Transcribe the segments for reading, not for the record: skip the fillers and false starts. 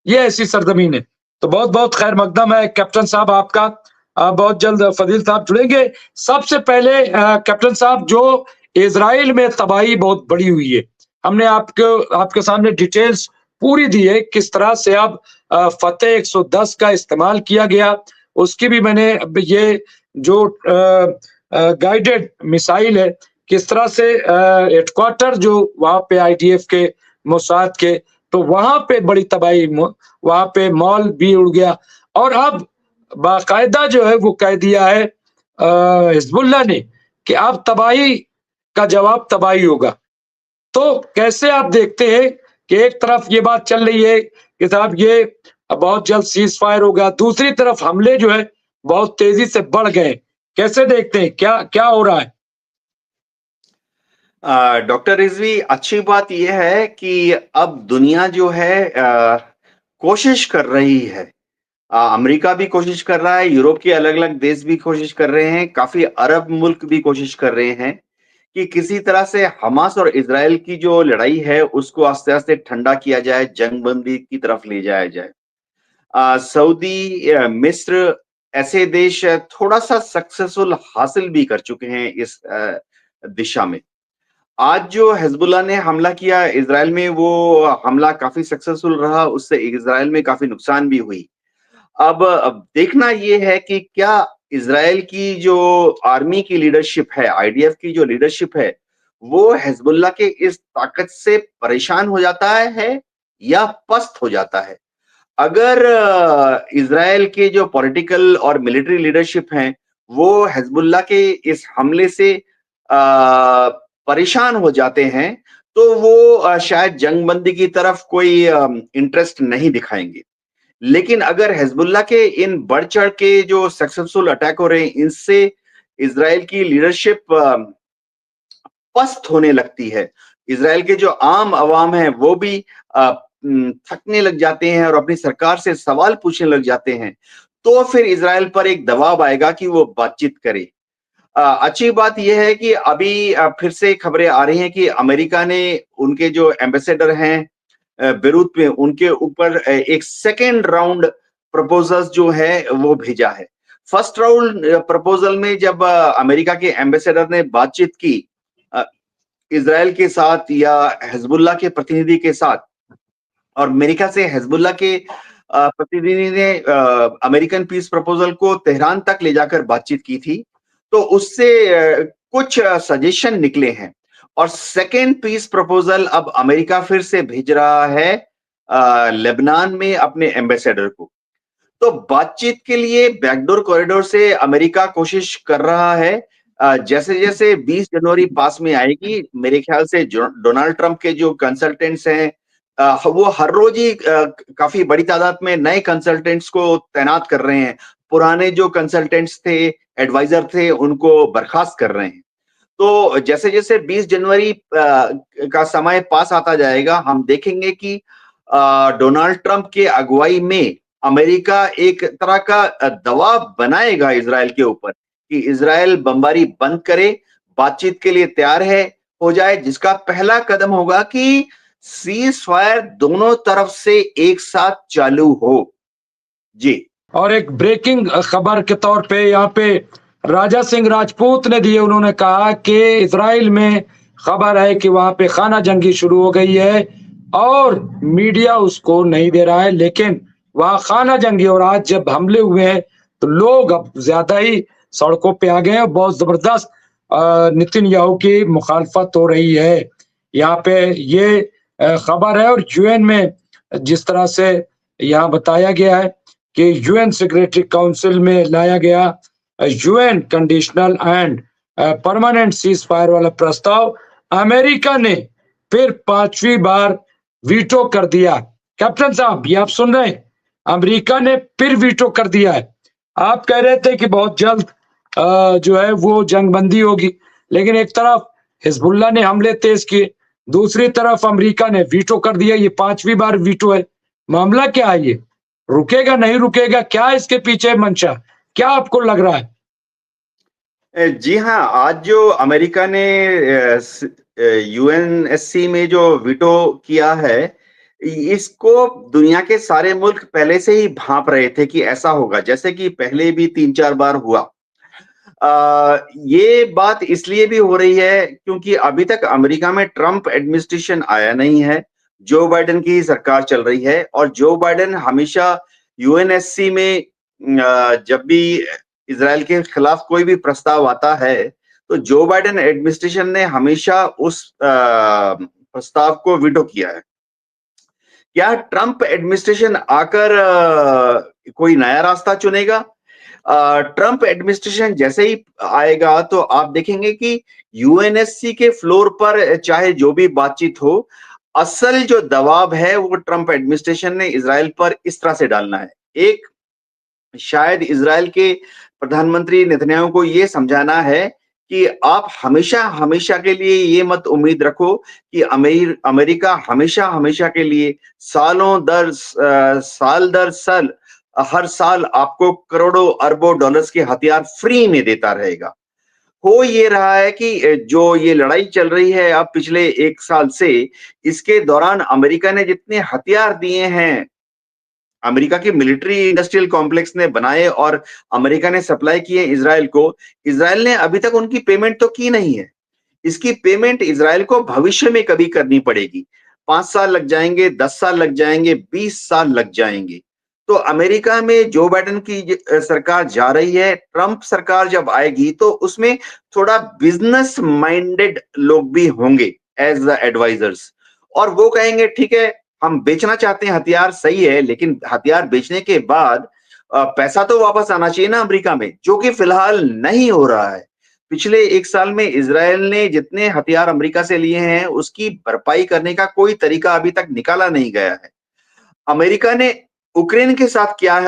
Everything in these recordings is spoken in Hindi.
ये ऐसी सरजमीन है। तो बहुत बहुत खैर मकदम है कैप्टन साहब आपका। बहुत जल्द फजील साहब जुड़ेंगे। सबसे पहले कैप्टन साहब, जो इजराइल में तबाही बहुत बड़ी हुई है, हमने आपको आपके सामने डिटेल्स पूरी दी है, किस तरह से अब फतेह 110 का इस्तेमाल किया गया। उसकी भी मैंने ये जो गाइडेड मिसाइल है, किस तरह से हेडक्वार्टर जो वहां पे आईडीएफ के, मोसाद के, तो वहां पे बड़ी तबाही, वहां पे मॉल भी उड़ गया। और अब बाकायदा जो है वो कह दिया है हिजबुल्लाह ने कि अब तबाही का जवाब तबाही होगा। तो कैसे आप देखते हैं कि एक तरफ ये बात चल रही है कि साहब ये बहुत जल्द सीज फायर होगा, दूसरी तरफ हमले जो है बहुत तेजी से बढ़ गए। कैसे देखते हैं, क्या क्या हो रहा है? डॉक्टर रिजवी, अच्छी बात यह है कि अब दुनिया जो है कोशिश कर रही है। अमेरिका भी कोशिश कर रहा है, यूरोप के अलग-अलग देश भी कोशिश कर रहे हैं, काफ़ी अरब मुल्क भी कोशिश कर रहे हैं कि किसी तरह से हमास और इज़राइल की जो लड़ाई है, उसको आस्ते-आस्ते ठंडा किया जाए, जंगबंदी की तरफ ले जाया जाए। सऊदी, मिस्र ऐसे देश थोड़ा-सा सक्सेसफुल हासिल भी कर चुके हैं इस दिशा में। आज जो हिज़्बुल्लाह ने हमला किया इज़राइल में, वो हमला काफ़ी सक्सेसफुल रहा, उससे इज़राइल में काफ़ी नुकसान भी हुई। अब देखना ये है कि क्या इज़राइल की जो आर्मी की लीडरशिप है, आईडीएफ की जो लीडरशिप है, वो हिज़्बुल्लाह के इस ताकत से परेशान हो जाता है या पस्त हो जाता है? अगर इज़राइल के जो पॉलिटिकल और मिलिट्री लीडरशिप हैं, वो हिज़्बुल्लाह के इस हमले से परेशान हो जाते हैं, तो वो शायद जंगबंदी की तरफ कोई इंटरेस्ट नहीं दिखाएँगे। लेकिन अगर हिज़्बुल्लाह के इन बढ़-चढ़ के जो सक्सेसफुल अटैक हो रहे हैं, इनसे इज़राइल की लीडरशिप पस्त होने लगती है। इज़राइल के जो आम अवाम हैं, वो भी थकने लग जाते हैं और अपनी सरकार से सवाल पूछने लग जाते हैं, तो फिर इज़राइल पर एक दबाव आएगा कि वो बातचीत करे। अच्छी बात ये है कि अभी फिर से खबरें आ रही हैं कि अमेरिका ने उनके जो एम्बेसडर हैं बेरूत में, उनके ऊपर एक सेकंड राउंड प्रपोजल्स जो है वो भेजा है। फर्स्ट राउंड प्रपोजल में जब अमेरिका के एम्बेसडर ने बातचीत की अ, इज़राइल के साथ या हिज़्बुल्लाह के प्रतिनिधि के साथ, और मेरे ख्याल से हिज़्बुल्लाह के प्रतिनिधि ने अमेरिकन पीस प्रपोजल को तेहरान तक ले जाकर बातचीत की थी, तो उससे कुछ सजेशन निकले हैं और सेकंड पीस प्रपोजल अब अमेरिका फिर से भेज रहा है लेबनान में अपने एम्बेसडर को। तो बातचीत के लिए बैकडोर कॉरिडोर से अमेरिका कोशिश कर रहा है। जैसे-जैसे 20 जनवरी पास में आएगी, मेरे ख्याल से जो डोनाल्ड ट्रंप के जो कंसल्टेंट्स हैं वो हर रोज ही काफ़ी बड़ी तादाद में नए कंसल्टेंट्स को तैनात कर रहे हैं। पुराने जो कंसल्टेंट्स थे, एडवाइज़र थे, उनको बर्खास्त कर रहे हैं। तो जैसे-जैसे 20 जनवरी का समय पास आता जाएगा, हम देखेंगे कि डोनाल्ड ट्रंप की अगुवाई में अमेरिका एक तरह का दबाव बनाएगा इज़राइल के ऊपर कि इज़राइल बमबारी बंद करे, बातचीत के लिए तैयार है, हो जाए, जिसका पहला कदम होगा कि सीज़ फायर दोनों तरफ से एक साथ चालू हो। जी। और एक ब्रेकिंग खबर के तौर पे यहाँ पे राजा सिंह राजपूत ने दी है। उन्होंने कहा कि इजराइल में खबर है कि वहां पे खाना जंगी शुरू हो गई है और मीडिया उसको नहीं दे रहा है, लेकिन वहां खाना जंगी, और आज जब हमले हुए हैं तो लोग अब ज्यादा ही सड़कों पे आ गए हैं। बहुत जबरदस्त नेतन्याहू की मुखालफत हो रही है। यहाँ पे ये खबर है। और यूएन में जिस तरह से यहाँ बताया गया है कि यूएन सेक्रेटरी काउंसिल में लाया गया UN conditional and permanent cease fire वाला प्रस्ताव, अमेरिका ने फिर पांचवी बार वीटो कर दिया। कैप्टन साहब, ये आप सुन रहे हैं, अमेरिका ने फिर वीटो कर दिया है। आप कह रहे थे कि बहुत जल्द जो है वो जंगबंदी होगी, लेकिन एक तरफ हिजबुल्लाह ने हमले तेज किए, दूसरी तरफ अमेरिका ने वीटो कर दिया। ये पांचवी बार वीटो है। मामला क्या है? ये रुकेगा नहीं रुकेगा? क्या इसके पीछे मंशा? क्या आपको लग रहा है? जी हाँ, आज जो अमेरिका ने यूएनएससी में जो वीटो किया है, इसको दुनिया के सारे मुल्क पहले से ही भांप रहे थे कि ऐसा होगा, जैसे कि पहले भी 3-4 बार हुआ। ये बात इसलिए भी हो रही है क्योंकि अभी तक अमेरिका में ट्रंप एडमिनिस्ट्रेशन आया नहीं है, जो बाइडेन की सरकार चल रही है और जो बाइडेन हमेशा यूएनएससी में जब भी इज़राइल के खिलाफ कोई भी प्रस्ताव आता है, तो जो बाइडेन एडमिनिस्ट्रेशन ने हमेशा उस प्रस्ताव को वीटो किया है। क्या ट्रंप एडमिनिस्ट्रेशन आकर कोई नया रास्ता चुनेगा? ट्रंप एडमिनिस्ट्रेशन जैसे ही आएगा तो आप देखेंगे कि यूएनएससी के फ्लोर पर चाहे जो भी बातचीत हो, असल जो दबाव है वो ट्रंप एडमिनिस्ट्रेशन ने इज़राइल पर इस तरह से डालना है। एक, शायद इज़राइल के प्रधानमंत्री नेतन्याहू को ये समझाना है कि आप हमेशा के लिए ये मत उम्मीद रखो कि अमेरिका हमेशा के लिए साल दर साल हर साल आपको करोड़ों अरबों डॉलर्स के हथियार फ्री में देता रहेगा। हो ये रहा है कि जो ये लड़ाई चल रही है अब पिछले 1 साल से, इसके दौरान अमेरिका ने जितने हथियार दिए हैं, अमेरिका की मिलिट्री इंडस्ट्रियल कॉम्प्लेक्स ने बनाए और अमेरिका ने सप्लाई किए इज़राइल को, इज़राइल ने अभी तक उनकी पेमेंट तो की नहीं है। इसकी पेमेंट इज़राइल को भविष्य में कभी करनी पड़ेगी। 5 साल लग जाएँगे, 10 साल लग जाएँगे, 20 साल लग जाएँगे। तो अमेरिका में जो बाइडेन की सरकार जा रही है, ट्रंप सरकार जब आएगी तो उसमें थोड़ा बिज़नेस माइंडेड लोग भी होंगे एज़ द एडवाइजर्स और वो कहेंगे ठीक है, हम बेचना चाहते हैं हथियार सही है, लेकिन हथियार बेचने के बाद पैसा तो वापस आना चाहिए ना अमेरिका में, जो कि फिलहाल नहीं हो रहा है। पिछले 1 साल में इज़राइल ने जितने हथियार अमेरिका से लिए हैं, उसकी भरपाई करने का कोई तरीका अभी तक निकाला नहीं गया है। अमेरिका ने यूक्रेन के साथ क्या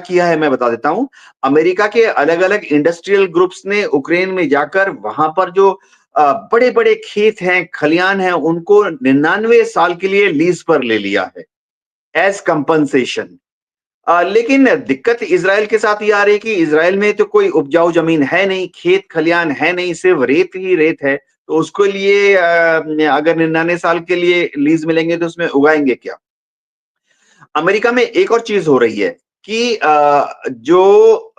किया है मैं बता देता हूँ। अमेरिका के अलग-अलग इंडस्ट्रियल ग्रुप्स ने यूक्रेन में जाकर वहां पर जो बड़े-बड़े खेत हैं, खलियान हैं, उनको 99 साल के लिए लीज पर ले लिया है एज कंपनसेशन। लेकिन दिक्कत इज़राइल के साथ ये आ रही है कि इज़राइल में तो कोई उपजाऊ जमीन है नहीं, खेत खलियान है नहीं, सिर्फ रेत ही रेत है। तो उसके लिए अगर 99 साल के लिए लीज मिलेंगे तो उसमें उगाएंगे क्या? अमेरिका में एक और चीज हो रही है कि जो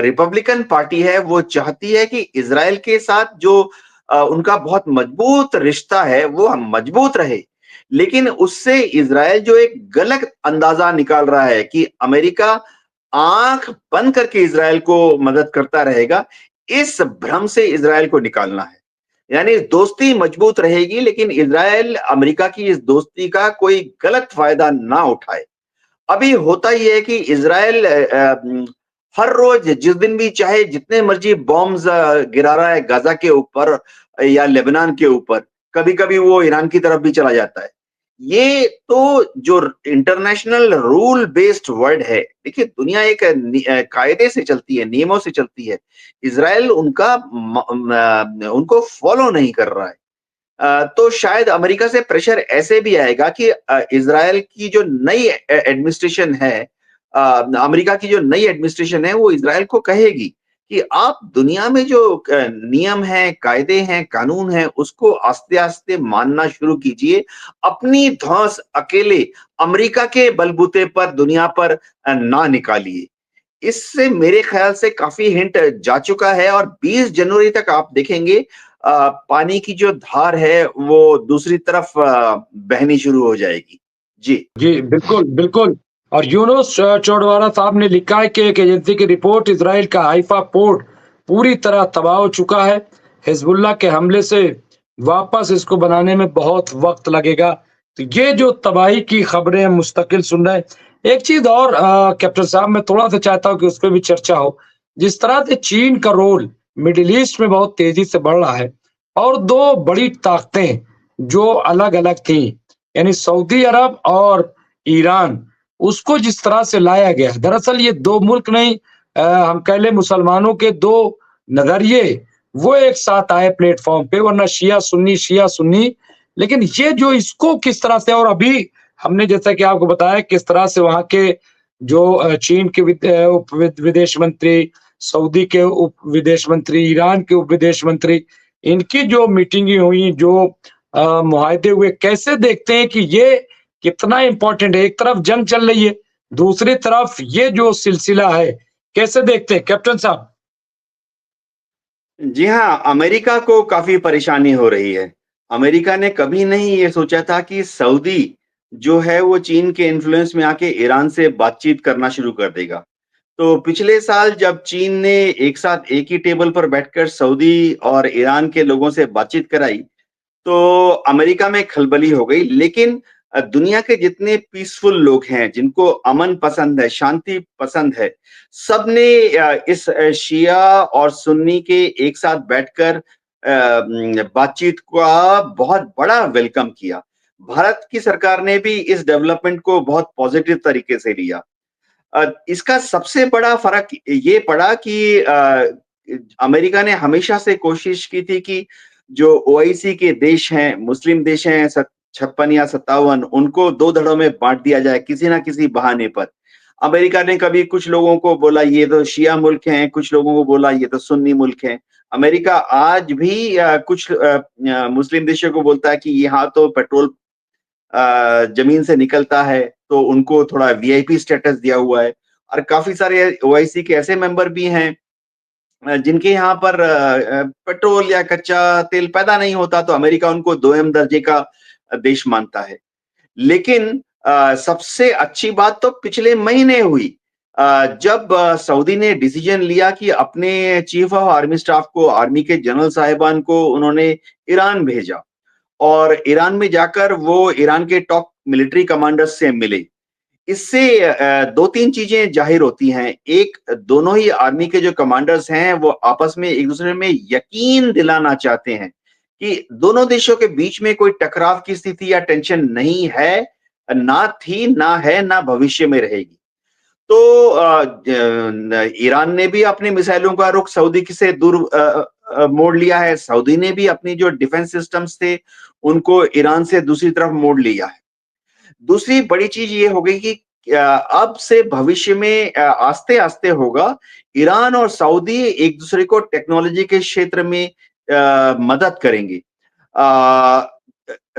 रिपब्लिकन पार्टी है वो चाहती है कि इज़राइल के साथ जो उनका बहुत मजबूत रिश्ता है वो मजबूत रहे, लेकिन उससे इज़राइल जो एक गलत अंदाजा निकाल रहा है कि अमेरिका आंख बंद करके इज़राइल को मदद करता रहेगा, इस भ्रम से इज़राइल को निकालना है। यानी दोस्ती मजबूत रहेगी लेकिन इज़राइल अमेरिका की इस दोस्ती का कोई गलत फायदा ना उठाए। अभी होता ये है कि इज़राइल हर रोज जिस दिन भी चाहे जितने मर्जी बॉम्ब्स गिरा रहा है गाजा के ऊपर या लेबनान के ऊपर, कभी-कभी वो ईरान की तरफ भी चला जाता है। ये तो जो इंटरनेशनल रूल बेस्ड वर्ल्ड है, देखिए दुनिया एक कायदे से चलती है, नियमों से चलती है। इज़राइल उनको फॉलो नहीं कर रहा है। तो शायद अमेरिका से प्रेशर ऐसे भी आएगा कि इज़राइल की जो नई एडमिनिस्ट्रेशन है, अमेरिका की जो नई एडमिनिस्ट्रेशन है वो इज़राइल को कहेगी कि आप दुनिया में जो नियम हैं, कायदे हैं, कानून हैं, उसको आस्ते-आस्ते मानना शुरू कीजिए। अपनी धौंस अकेले अमेरिका के बलबूते पर दुनिया पर ना निकालिए। इससे मेरे ख्याल से काफ़ी हिंट जा चुका है और 20 जनवरी तक आप देखेंगे पानी की जो धार है वो दूसरी तरफ बहनी शुरू हो जाएगी। जी। जी, बिल्कुल, बिल्कुल। और यूनुस चौड़वारा साहब ने लिखा है कि एक एजेंसी की रिपोर्ट इज़राइल का हाइफा पोर्ट पूरी तरह तबाह हो चुका है। हिज़बुल्लाह के हमले से वापस इसको बनाने में बहुत वक़्त लगेगा। तो ये जो तबाही की खबरें हम मुस्तकिल सुन रहे हैं। एक चीज़ और कैप्टन साहब मैं थोड़ा-सा चाहता हूँ कि उस पे भी चर्चा हो। जिस तरह से चीन का रोल मिडल ईस्ट में बहुत तेज़ी से बढ़ रहा है और 2 बड़ी ताकतें जो अलग-अलग थीं, यानी सऊदी अरब और ईरान, उसको जिस तरह से लाया गया। दरअसल ये 2 मुल्क नहीं, हम कह लें मुसलमानों के 2 नज़रिए वो एक साथ आए प्लेटफ़ॉर्म पे, वरना शिया सुन्नी। लेकिन ये जो इसको किस तरह से, और अभी हमने जैसा कि आपको बताया किस तरह से वहाँ के जो चीन के उप विदेश मंत्री, सऊदी के उप विदेश मंत्री, ईरान के उप विदेश मंत्री, इनकी जो मीटिंगें हुई, जो मुआहदे हुए, कैसे देखते हैं कि ये कितना इंपॉर्टेंट है? एक तरफ जंग चल रही है, दूसरी तरफ ये जो सिलसिला है, कैसे देखते हैं कैप्टन साहब? जी हाँ, अमेरिका को काफ़ी परेशानी हो रही है। अमेरिका ने कभी नहीं ये सोचा था कि सऊदी जो है वो चीन के इन्फ्लुएंस में आके ईरान से बातचीत करना शुरू कर देगा। तो पिछले साल जब चीन ने एक साथ एक ही टेबल पर बैठकर सऊदी और ईरान के लोगों से बातचीत कराई, तो अमेरिका में खलबली हो गई। लेकिन दुनिया के जितने पीसफुल लोग हैं, जिनको अमन पसंद है, शांति पसंद है, सबने इस शिया और सुन्नी के एक साथ बैठकर बातचीत का बहुत बड़ा वेलकम किया। भारत की सरकार ने भी इस डेवलपमेंट को बहुत पॉजिटिव तरीके से लिया। इसका सबसे बड़ा फ़र्क ये पड़ा कि अमेरिका ने हमेशा से कोशिश की थी कि जो ओआईसी के देश हैं, मुस्लिम देश हैं 56 या 57, उनको 2 धड़ों में बाँट दिया जाए किसी न किसी बहाने पर। अमेरिका ने कभी कुछ लोगों को बोला ये तो शिया मुल्क हैं, कुछ लोगों को बोला ये तो सुन्नी मुल्क हैं। अमेरिका आज भी कुछ मुस्लिम देशों को बोलता है कि यहाँ तो पेट्रोल जमीन से निकलता है, तो उनको थोड़ा वीआईपी स्टेटस दिया हुआ है। और काफ़ी सारे ओआईसी के ऐसे मेंबर भी हैं जिनके यहाँ पर पेट्रोल या कच्चा तेल पैदा नहीं होता, तो अमेरिका उनको दोयम दर्जे का देश मानता है। लेकिन सबसे अच्छी बात तो पिछले महीने हुई जब सऊदी ने डिसीजन लिया कि अपने चीफ ऑफ आर्मी स्टाफ को, आर्मी के जनरल साहिबान को उन्होंने ईरान भेजा और ईरान में जाकर वो ईरान के टॉप मिलिट्री कमांडर्स से मिले। इससे 2-3 चीज़ें ज़ाहिर होती हैं। एक, दोनों ही आर्मी के जो कमांडर्स हैं, वो आपस में एक-दूसरे में यकीन दिलाना चाहते हैं कि दोनों देशों के बीच में कोई टकराव की स्थिति या टेंशन नहीं है, ना थी, ना है, ना भविष्य में रहेगी। तो ईरान ने भी अपनी मिसाइलों का रुख सऊदी से दूर मोड़ लिया है। सऊदी ने भी अपनी जो डिफेंस सिस्टम्स थे, उनको ईरान से दूसरी तरफ मोड़ लिया है। दूसरी बड़ी चीज़ ये हो गई कि अब से भविष्य में आस्ते-आस्ते होगा, ईरान और सऊदी एक-दूसरे को टेक्नोलॉजी के क्षेत्र में मदद करेंगे। अ,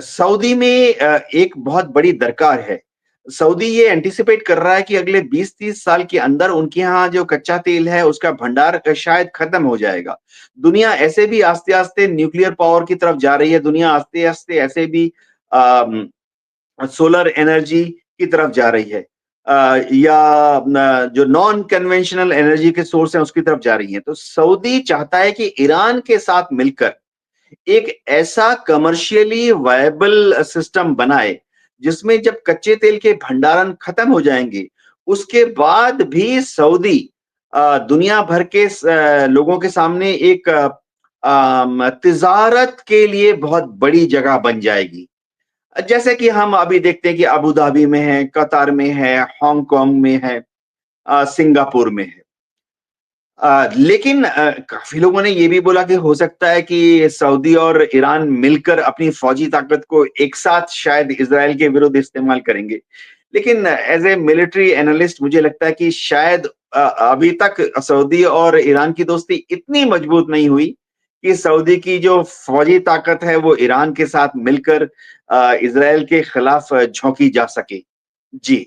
सऊदी में एक बहुत बड़ी दरकार है। सऊदी ये एंटीसिपेट कर रहा है कि अगले 20-30 साल के अंदर उनके यहाँ जो कच्चा तेल है, उसका भंडार शायद खत्म हो जाएगा। दुनिया ऐसे भी आस्ते-आस्ते न्यूक्लियर पावर की तरफ जा रही है, दुनिया आस्ते-आस्ते ऐसे भी अ सोलर एनर्जी की तरफ जा रही है या जो नॉन कन्वेंशनल एनर्जी के सोर्स हैं उसकी तरफ जा रही है। तो सऊदी चाहता है कि ईरान के साथ मिलकर एक ऐसा कमर्शियली वायबल सिस्टम बनाए जिसमें जब कच्चे तेल के भंडारण खत्म हो जाएंगे उसके बाद भी सऊदी दुनिया भर के लोगों के सामने एक तिजारत के लिए बहुत बड़ी जगह बन जाएगी। जैसे कि हम अभी देखते हैं कि अबू धाबी में है, कतार में है, हांगकांग में है, सिंगापुर में है। लेकिन काफ़ी लोगों ने ये भी बोला कि हो सकता है कि सऊदी और ईरान मिलकर अपनी फ़ौजी ताकत को एक साथ शायद इज़राइल के विरुद्ध इस्तेमाल करेंगे। लेकिन एज़ ए मिलिट्री एनालिस्ट मुझे लगता है कि शायद अभी तक सऊदी और ईरान की दोस्ती इतनी मजबूत नहीं हुई कि सऊदी की जो फ़ौजी ताकत है वो ईरान के साथ मिलकर इज़राइल के खिलाफ झोंकी जा सके। जी।